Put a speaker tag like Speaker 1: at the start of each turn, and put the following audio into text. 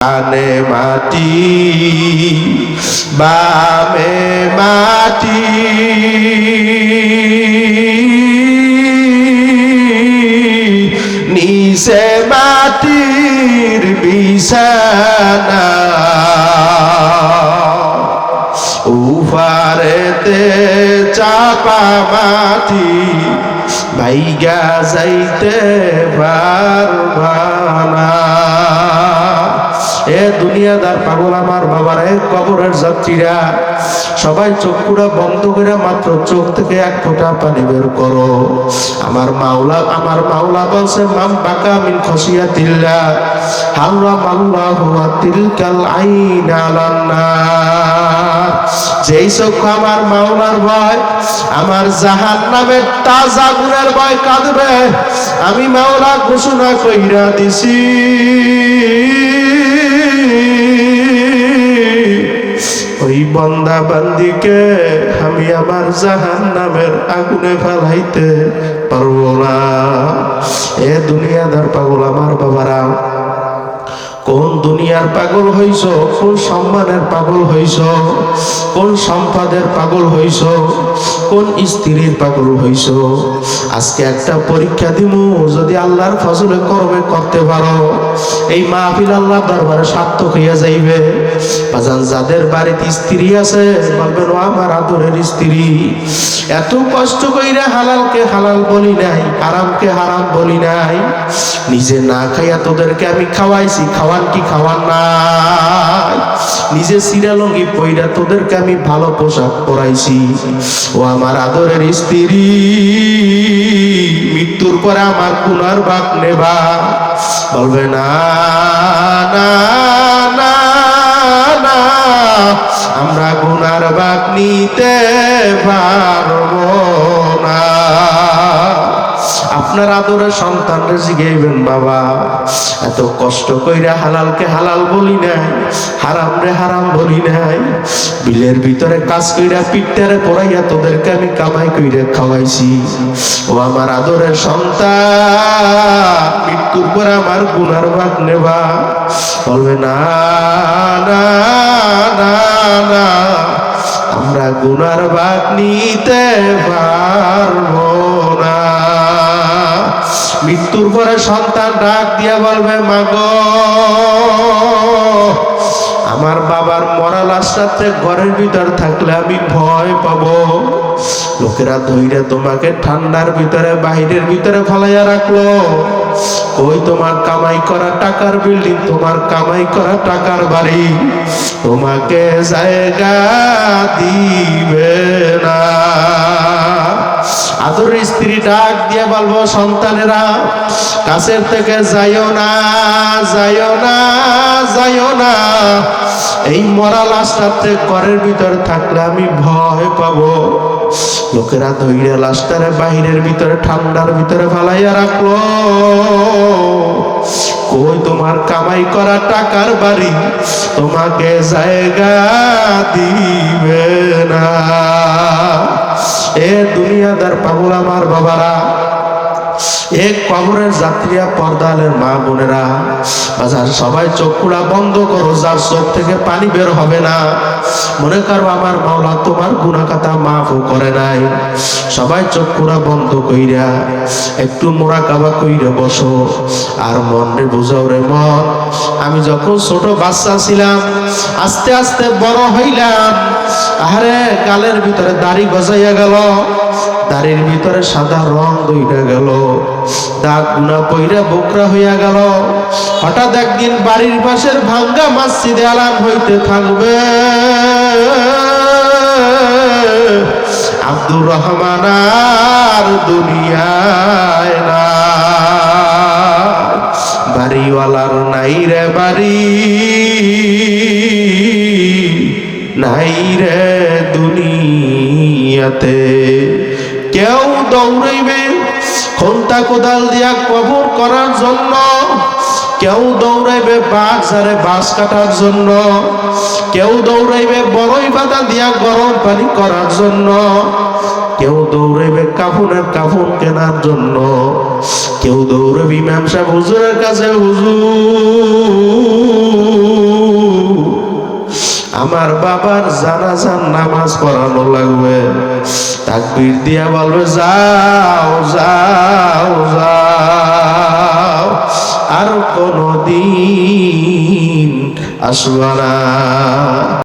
Speaker 1: ডানে মাটি বামে মাটি নিচে মাটির বিছানা উপারেতে চাপা মাটি ভাইগা যাইতে পারবা না। এ দুনিয়াদার পাগল আমার বাবারা, কবরের যাত্রীরা, সবাই চোখগুলো বন্ধ করে মাত্র চোখ থেকে এক ফোঁটা পানি বের করো। আমার মাওলা বলছে মাম বাকা মিন খসিয়াতিল্লাহ হারামাল্লাহু তিলকাল আইন আলান নার। যেই চোখ আমার মাওলার ভয়, আমার জাহান্নামের তাজা গুণের ভয় কাঁদবে, আমি মাওলা ঘোষণা কইরা দিছি ওই বান্দা বান্দিকে আমি আমার জাহান্নামের আগুনে ফেলাইতে পারবো না। এ দুনিয়াদার পাগল আমার বাবারা, কোন দুনিয়ার পাগল হইছ, কোন সম্মানের পাগল হইছ, কোন সম্পদের পাগল হইছ, কোন স্ত্রীর পাগল হইছ। আজকে একটা পরীক্ষা দিমু, যদি আল্লাহর ফজলে করবে করতে পারো, এই মাহফিল আল্লাহর দরবারে সার্থক হইয়া যাইবে। বাজান, যাদের বাড়িতে স্ত্রী আছে বলবেন ও আমার আদরের স্ত্রী, এত কষ্ট কইরা হালালকে হালাল বলি নাই, হারামকে হারাম বলি নাই, নিজে না খাইয়া তোদেরকে আমি খাওয়াইছি, খাওয়ান কি খাওয়ান নাই, নিজে সিরালঙ্গি পইরা তোদেরকে আমি ভালো পোশাক পরাইছি। ও আমার আদরের স্ত্রী, মৃত্যুর পরে আমার গুনার ভাগ নেবা? বলবে না না না না, আমরা গুনার ভাগ নিতে পারবো না। আপনার আদরের সন্তানরা জিগাইবেন, বাবা এত কষ্ট কইরা হালালকে হালাল বলি নাই, হারাম রে হারাম বলি নাই, বিলের ভিতরে কাজ কইরা পিঠটারে পড়াইয়া তোদেরকে আমি কামাই কইরা খাওয়াইছি। ও আমার আদরের সন্তান, মৃত্যুর পরে আমার গুনার ভাগ নেবা? বলবে না না না না, আমরা গুনার ভাগ নিতে পারবো না। মৃত্যুর পরে সন্তান ডাক দিয়া বলবে, মাগো আমার বাবার মরা লাশটাতে ঘরের ভিতর থাকলে আমি ভয় পাবো, লোকেরা ধইরা তোমাকে ঠান্ডার ভিতরে বাহিরের ভিতরে ফলাইয়া রাখলো, কই তোমার কামাই করা টাকার বিল্ডিং, তোমার কামাই করা টাকার বাড়ি, তোমাকে জায়গা দিবে না। আদর স্ত্রী ডাক দিয়ে বলবো, সন্তানেরা কাছের থেকে যাইও না, যাইও না, যাইও না, এই মরা লাশটাতে ঘরের ভিতরে থাকলে আমি ভয় পাবো, লোকেরা ধইরা লাশটারে বাহিরের ভিতরে ঠান্ডার ভিতরে ফালাইয়া রাখলো, কই তোমার কামাই করা টাকার বাড়ি, তোমাকে জায়গা দিবে না। এ দুনিয়াদার পাগল আমার বাবারা, এক কবরের যাত্রীরা, পর্দালের মা বোনেরা, বাজার সবাই চোখগুলা বন্ধ করো, যার চোখ থেকে পানি বের হবে না, মনে করো আমার মাওলা তোমার গুনাহগাতা মাফও করে নাই। সবাই চোখগুলা বন্ধ কইরা একটু মোরাকাবা কইরা বসো, আর মন রে বুঝাও রে মন, আমি যখন ছোট বাচ্চা ছিলাম, আস্তে আস্তে বড় হইলাম, আরে গালের ভিতরে দাড়ি গজাইয়া গেল, দাড়ির ভিতরে সাদা রং দইরা গেল, দাগ গুনা পইরা বোকরা হইয়া গেল। হঠাৎ একদিন বাড়ির পাশের ভাঙ্গা মসজিদে আলান হইতে থাকবে, আব্দুর রহমান আর দুনিয়ায় না, বাড়িওয়ালার নাই রে বাড়ি, নাই রে দুনিয়াতে। কেউ দৌড়াইবে খন্তা কোদাল দিয়া কবর করার জন্য, কেউ দৌড়াইবে বাজারে বাঁশ কাটার জন্য, কেউ দৌড়াইবে বড়ই পাতা দিয়া গরম পানি করার জন্য, কেউ দৌড়াইবে কাফনের কাফন কেনার জন্য, কেউ দৌড়বে ইমাম সাহেব হুজুরের কাছে, হুজুর আমার বাবার জানাজার নামাজ পড়ানো লাগবে। তাকবীর দিয়া বলবে যাও যাও যাও, আর কোনদিন আসবা না।